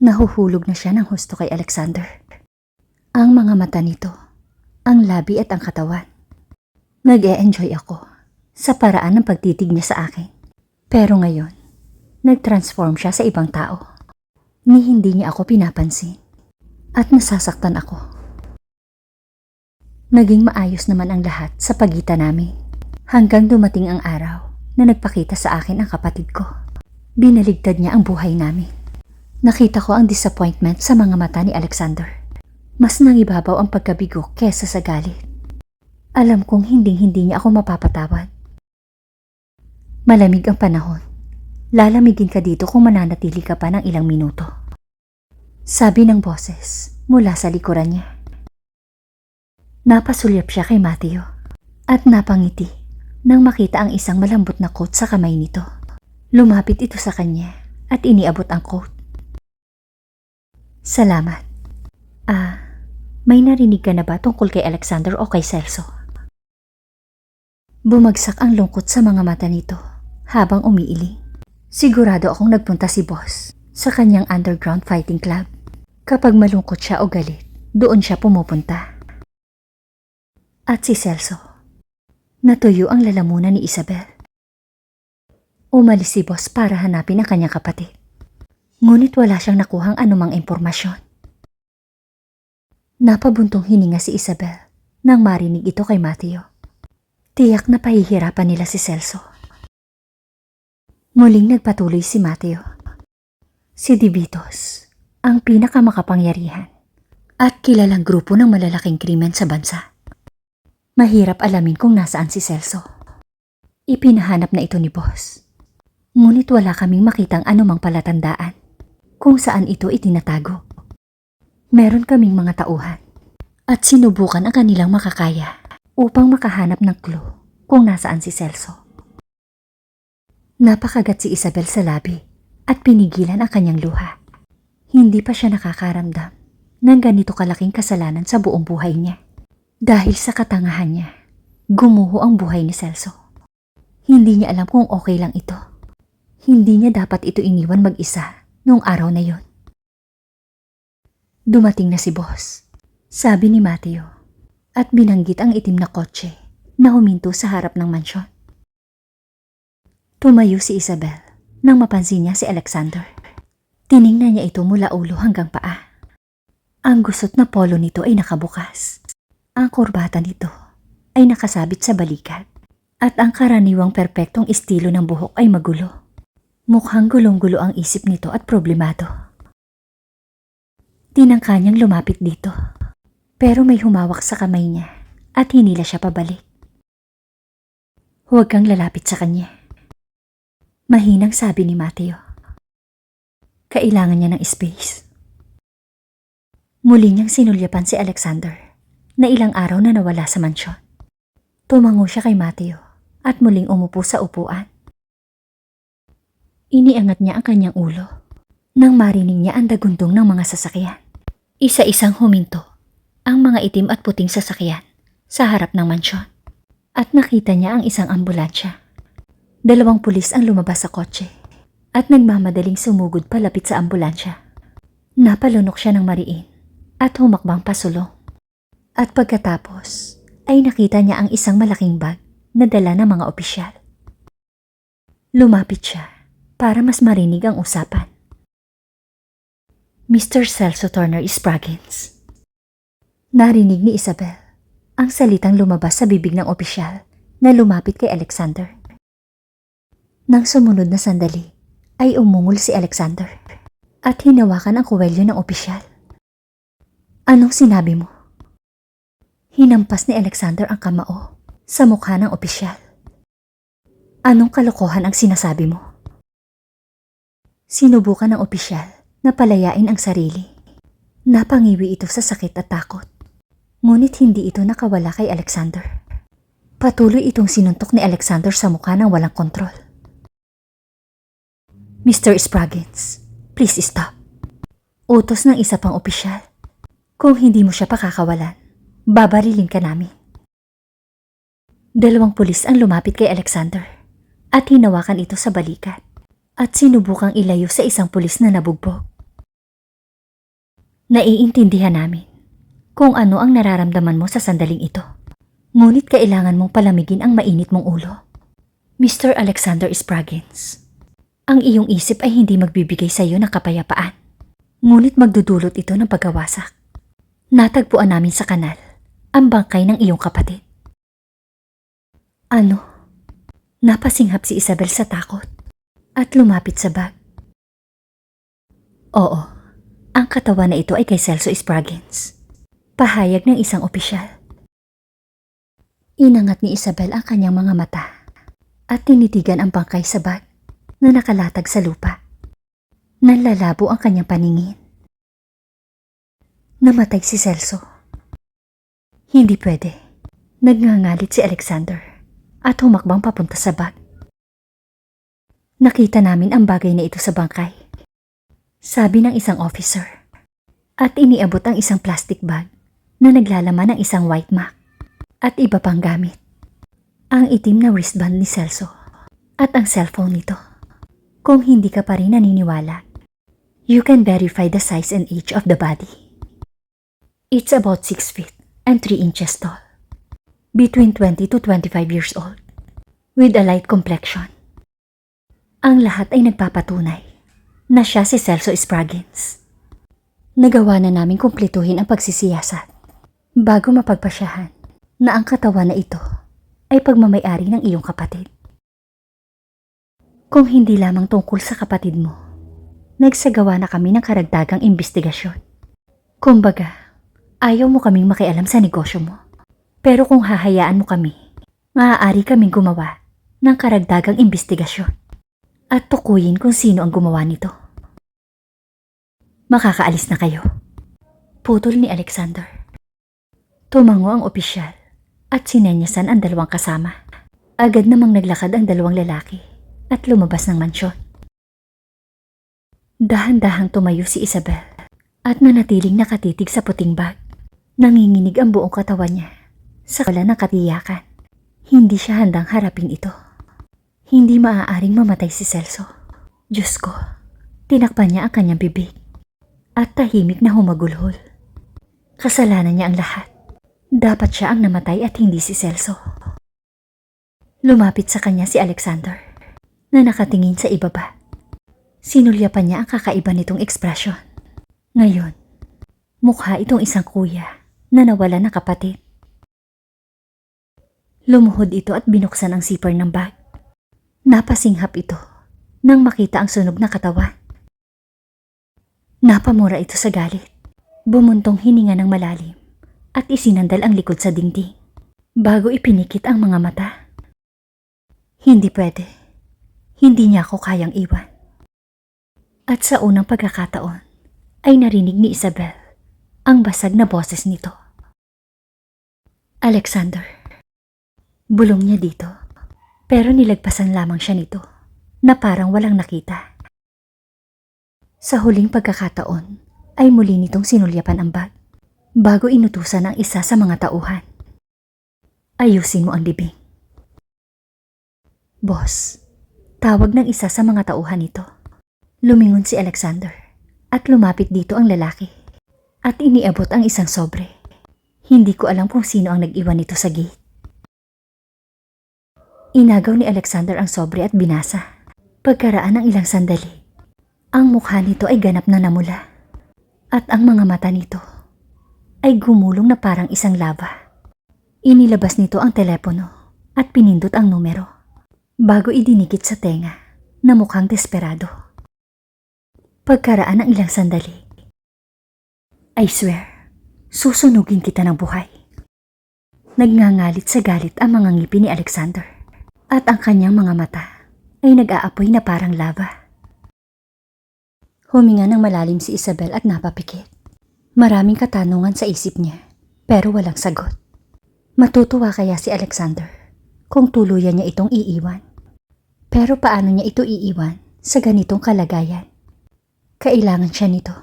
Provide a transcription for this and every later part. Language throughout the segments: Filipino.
Nahuhulog na siya ng husto kay Alexander. Ang mga mata nito, ang labi at ang katawan. Nag-e-enjoy ako sa paraan ng pagtitig niya sa akin. Pero ngayon, nag-transform siya sa ibang tao. Ni hindi niya ako pinapansin at nasasaktan ako. Naging maayos naman ang lahat sa pagitan namin hanggang dumating ang araw na nagpakita sa akin ang kapatid ko. Binaligtad niya ang buhay namin. Nakita ko ang disappointment sa mga mata ni Alexander. Mas nangibabaw ang pagkabigo kesa sa galit. Alam kong hinding-hindi niya ako mapapatawad. Malamig ang panahon. Lalamigin ka dito kung mananatili ka pa ng ilang minuto. Sabi ng boses mula sa likuran niya. Napasulyap siya kay Mateo at napangiti nang makita ang isang malambot na coat sa kamay nito. Lumapit ito sa kanya at iniabot ang coat. Salamat. May narinig ka na ba tungkol kay Alexander o kay Celso? Bumagsak ang lungkot sa mga mata nito habang umiiling. Sigurado akong nagpunta si boss sa kanyang underground fighting club. Kapag malungkot siya o galit, doon siya pumupunta. At si Celso, natuyo ang lalamunan ni Isabel. Umalis si boss para hanapin ang kanyang kapatid. Ngunit wala siyang nakuhang anumang impormasyon. Napabuntong hininga si Isabel nang marinig ito kay Mateo. Tiyak na pahihirapan nila si Celso. Muling nagpatuloy si Mateo. Si Divitos, ang pinakamakapangyarihan at kilalang grupo ng malalaking krimen sa bansa. Mahirap alamin kung nasaan si Celso. Ipinahanap na ito ni boss. Ngunit wala kaming makitang anumang palatandaan kung saan ito itinatago. Meron kaming mga tauhan at sinubukan ang kanilang makakaya upang makahanap ng clue kung nasaan si Celso. Napakagat si Isabel sa labi at pinigilan ang kanyang luha. Hindi pa siya nakakaramdam ng ganito kalaking kasalanan sa buong buhay niya. Dahil sa katangahan niya, gumuho ang buhay ni Celso. Hindi niya alam kung okay lang ito. Hindi niya dapat ito iniwan mag-isa noong araw na yon. Dumating na si boss, sabi ni Mateo, at binanggit ang itim na kotse na huminto sa harap ng mansyon. Tumayo si Isabel nang mapansin niya si Alexander. Tiningnan niya ito mula ulo hanggang paa. Ang gusot na polo nito ay nakabukas. Ang kurbata nito ay nakasabit sa balikat at ang karaniwang perpektong estilo ng buhok ay magulo. Mukhang gulong-gulo ang isip nito at problemado. Tinangka niyang lumapit dito, pero may humawak sa kamay niya at hinila siya pabalik. Huwag kang lalapit sa kanya. Mahinang sabi ni Mateo. Kailangan niya ng space. Muli niyang sinulyapan si Alexander na ilang araw na nawala sa mansyon. Tumango siya kay Mateo at muling umupo sa upuan. Iniangat niya ang kanyang ulo nang marinig niya ang dagundong ng mga sasakyan. Isa-isang huminto ang mga itim at puting sasakyan sa harap ng mansyon at nakita niya ang isang ambulansya. 2 pulis ang lumabas sa kotse at nagmamadaling sumugod palapit sa ambulansya. Napalunok siya ng mariin at humakbang pasulong. At pagkatapos ay nakita niya ang isang malaking bag na dala ng mga opisyal. Lumapit siya para mas marinig ang usapan. Mr. Celso Turner Spraggins. Narinig ni Isabel ang salitang lumabas sa bibig ng opisyal na lumapit kay Alexander. Nang sumunod na sandali ay umungol si Alexander at hinawakan ang kuwelyo ng opisyal. Anong sinabi mo? Hinampas ni Alexander ang kamao sa mukha ng opisyal. Anong kalokohan ang sinasabi mo? Sinubukan ng opisyal na palayain ang sarili. Napangiwi ito sa sakit at takot. Ngunit hindi ito nakawala kay Alexander. Patuloy itong sinuntok ni Alexander sa mukha ng walang kontrol. Mr. Spraggins, please stop. Utos ng isa pang opisyal. Kung hindi mo siya pakakawalan, babarilin ka namin. 2 pulis ang lumapit kay Alexander at hinawakan ito sa balikat at sinubukang ilayo sa isang pulis na nabugbog. Naiintindihan namin kung ano ang nararamdaman mo sa sandaling ito. Ngunit kailangan mong palamigin ang mainit mong ulo. Mr. Alexander Spraggins, ang iyong isip ay hindi magbibigay sa iyo ng kapayapaan. Ngunit magdudulot ito ng pagkawasak. Natagpuan namin sa kanal ang bangkay ng iyong kapatid. Ano? Napasinghap si Isabel sa takot at lumapit sa bag. Oo, ang katawan na ito ay kay Celso Spraggins. Pahayag ng isang opisyal. Inangat ni Isabel ang kanyang mga mata at tinitigan ang bangkay sa bag na nakalatag sa lupa. Nanlalabo ang kanyang paningin. Namatay si Celso. Hindi pwede. Nagngangalit si Alexander at humakbang papunta sa bag. Nakita namin ang bagay na ito sa bangkay, sabi ng isang officer, at iniabot ang isang plastic bag na naglalaman ng isang white Mac at iba pang gamit. Ang itim na wristband ni Celso at ang cellphone nito. Kung hindi ka pa rin naniniwala, you can verify the size and age of the body. It's about 6 feet and 3 inches tall, between 20 to 25 years old, with a light complexion. Ang lahat ay nagpapatunay na siya si Celso Spraggins. Nagawa na namin kumpletuhin ang pagsisiyasat bago mapagpasyahan na ang katawan na ito ay pagmamay-ari ng iyong kapatid. Kung hindi lamang tungkol sa kapatid mo, nagsagawa na kami ng karagdagang imbestigasyon. Kumbaga, ayaw mo kaming makialam sa negosyo mo. Pero kung hahayaan mo kami, maaari kaming gumawa ng karagdagang imbestigasyon at tukuyin kung sino ang gumawa nito. Makakaalis na kayo. Putol ni Alexander. Tumango ang opisyal at sinenyasan ang dalawang kasama. Agad namang naglakad ang dalawang lalaki at lumabas ng mansyon. Dahan-dahang tumayo si Isabel at nanatiling nakatitig sa puting bag. Nanginginig ang buong katawan niya sa wala ng katiyakan. Hindi siya handang harapin ito. Hindi maaaring mamatay si Celso. Diyos ko, tinakpan niya ang kanyang bibig at tahimik na humagulhol. Kasalanan niya ang lahat. Dapat siya ang namatay at hindi si Celso. Lumapit sa kanya si Alexander na nakatingin sa ibaba. Sinulyapan niya ang kakaiba nitong ekspresyon. Ngayon, mukha itong isang kuya na nawala ng kapatid. Lumuhod ito at binuksan ang zipper ng bag. Napasinghap ito nang makita ang sunog na katawan. Napamura ito sa galit. Bumuntong hininga ng malalim at isinandal ang likod sa dingding bago ipinikit ang mga mata. Hindi pwede. Hindi niya ako kayang iwan. At sa unang pagkakataon ay narinig ni Isabel ang basag na boses nito. Alexander. Bulong niya dito, pero nilagpasan lamang siya nito na parang walang nakita. Sa huling pagkakataon ay muli nitong sinulyapan ang bag bago inutusan ang isa sa mga tauhan. Ayusin mo ang libing. Boss, tawag ng isa sa mga tauhan nito. Lumingon si Alexander at lumapit dito ang lalaki at iniabot ang isang sobre. Hindi ko alam kung sino ang nag-iwan nito sa gate. Inagaw ni Alexander ang sobre at binasa. Pagkaraan ng ilang sandali, ang mukha nito ay ganap na namula at ang mga mata nito ay gumulong na parang isang lava. Inilabas nito ang telepono at pinindot ang numero bago idinikit sa tenga na mukhang desperado. Pagkaraan ng ilang sandali, I swear, susunugin kita ng buhay. Nagngangalit sa galit ang mga ngipin ni Alexander at ang kanyang mga mata ay nag-aapoy na parang lava. Huminga ng malalim si Isabel at napapikit. Maraming katanungan sa isip niya, pero walang sagot. Matutuwa kaya si Alexander kung tuluyan niya itong iiwan. Pero paano niya ito iiwan sa ganitong kalagayan? Kailangan siya nito.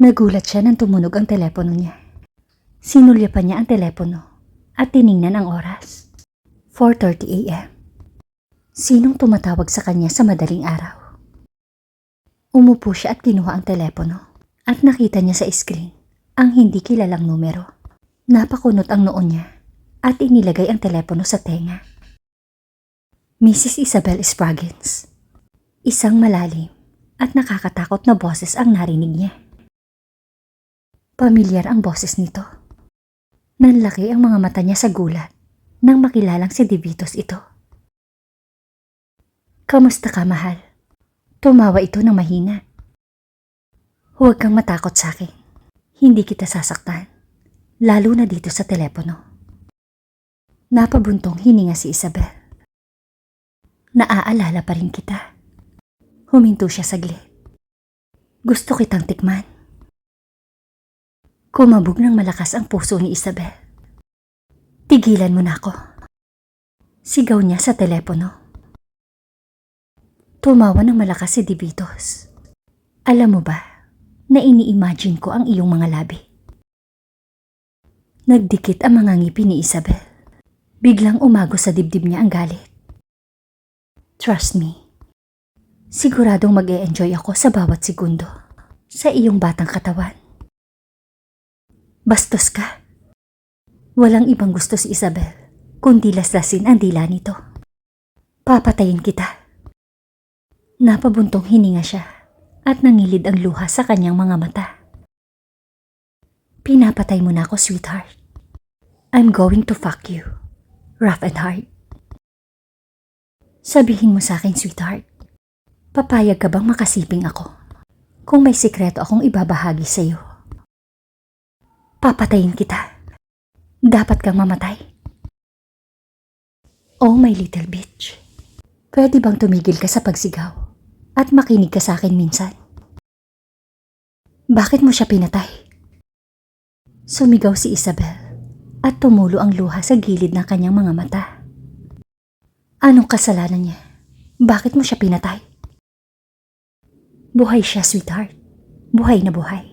Nagulat siya nang tumunog ang telepono niya. Sinulyapan niya ang telepono at tiningnan ang oras. 4:30 a.m. Sinong tumatawag sa kanya sa madaling araw? Umupo siya at kinuha ang telepono at nakita niya sa screen ang hindi kilalang numero. Napakunot ang noo niya at inilagay ang telepono sa tenga. Mrs. Isabel Spraggins. Isang malalim at nakakatakot na boses ang narinig niya. Pamilyar ang boses nito. Nanlaki ang mga mata niya sa gulat nang makilalang si DeVitos ito. Kamusta ka, mahal? Tumawa ito ng mahina. Huwag kang matakot sa akin. Hindi kita sasaktan, lalo na dito sa telepono. Napabuntong hininga si Isabel. Naaalala pa rin kita. Huminto siya saglit. Gusto kitang tikman. Kumabog ng malakas ang puso ni Isabel. Tigilan mo na ako. Sigaw niya sa telepono. Tumawa ng malakas si DeVitos. Alam mo ba na ini-imagine ko ang iyong mga labi? Nagdikit ang mga ngipin ni Isabel. Biglang umago sa dibdib niya ang galit. Trust me. Siguradong mag-e-enjoy ako sa bawat segundo sa iyong batang katawan. Bastos ka. Walang ibang gusto si Isabel kundi laslasin ang dila nito. Papatayin kita. Napabuntong hininga siya at nangilid ang luha sa kanyang mga mata. Pinapatay mo na ako, sweetheart. I'm going to fuck you, rough and hard. Sabihin mo sa akin, sweetheart, papayag ka bang makasiping ako kung may sikreto akong ibabahagi sa iyo? Papatayin kita. Dapat kang mamatay. Oh, my little bitch. Pwede bang tumigil ka sa pagsigaw at makinig ka sa akin minsan? Bakit mo siya pinatay? Sumigaw si Isabel at tumulo ang luha sa gilid ng kanyang mga mata. Anong kasalanan niya? Bakit mo siya pinatay? Buhay siya, sweetheart. Buhay na buhay.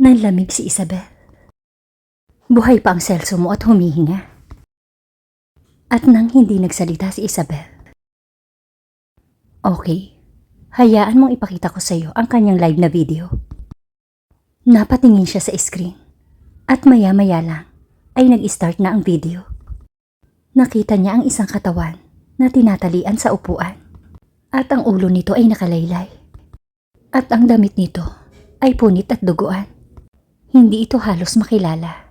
Nanlamig si Isabel. Buhay pa ang selso mo at humihinga. At nang hindi nagsalita si Isabel. Okay, hayaan mong ipakita ko sa iyo ang kanyang live na video. Napatingin siya sa screen at maya-maya lang ay nag-start na ang video. Nakita niya ang isang katawan na tinatalian sa upuan at ang ulo nito ay nakalaylay. At ang damit nito ay punit at duguan. Hindi ito halos makilala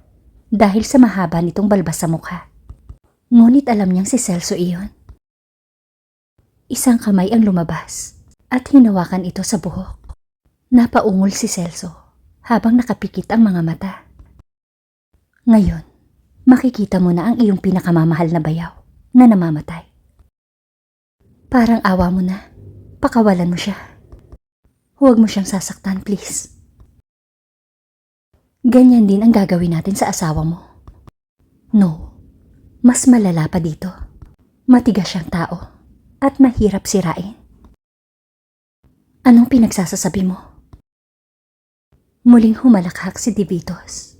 dahil sa mahaba nitong balbas sa mukha. Ngunit alam niyang si Celso iyon. Isang kamay ang lumabas at hinawakan ito sa buhok. Napaungol si Celso habang nakapikit ang mga mata. Ngayon, makikita mo na ang iyong pinakamamahal na bayaw na namamatay. Parang awa mo na. Pakawalan mo siya. Huwag mo siyang sasaktan, please. Ganyan din ang gagawin natin sa asawa mo. No, mas malala pa dito. Matigas siyang tao at mahirap sirain. Anong pinagsasasabi mo? Muling humalakhak si DeVitos.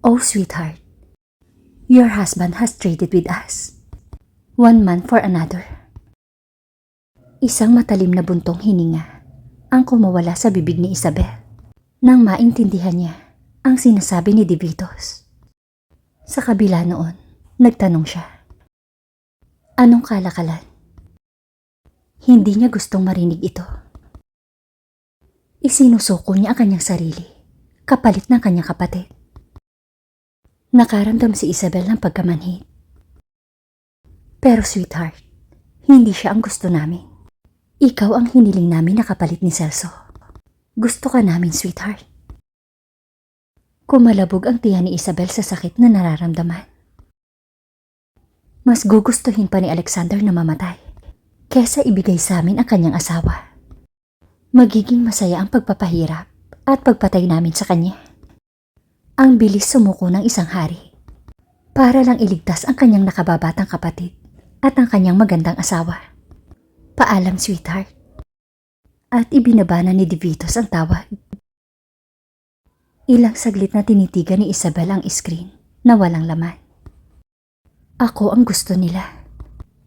Oh, sweetheart. Your husband has traded with us. One man for another. Isang matalim na buntong hininga ang kumawala sa bibig ni Isabel nang maintindihan niya ang sinasabi ni DeVitos. Sa kabila noon, nagtanong siya. Anong kalakalan? Hindi niya gustong marinig ito. Isinusuko niya ang kanyang sarili, kapalit ng kanyang kapatid. Nakaramdam si Isabel ng pagkamanhid. Pero sweetheart, hindi siya ang gusto namin. Ikaw ang hiniling namin na kapalit ni Celso. Gusto ka namin, sweetheart. Kumalabog ang tiyan ni Isabel sa sakit na nararamdaman. Mas gugustuhin pa ni Alexander na mamatay kesa ibigay sa amin ang kanyang asawa. Magiging masaya ang pagpapahirap at pagpatay namin sa kanya. Ang bilis sumuko ng isang hari para lang iligtas ang kanyang nakababatang kapatid at ang kanyang magandang asawa. Paalam, sweetheart. At ibinabana ni DeVitos ang tawag. Ilang saglit na tinitigan ni Isabel ang screen na walang laman. Ako ang gusto nila.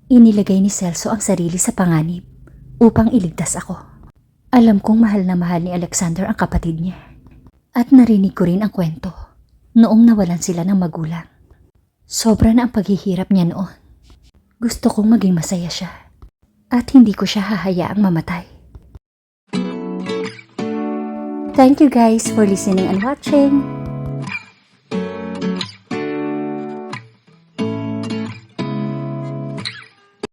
Inilagay ni Celso ang sarili sa panganib upang iligtas ako. Alam kong mahal na mahal ni Alexander ang kapatid niya. At narinig ko rin ang kwento noong nawalan sila ng magulang. Sobra na ang paghihirap niya noon. Gusto kong maging masaya siya. At hindi ko siya hahayaang mamatay. Thank you guys for listening and watching.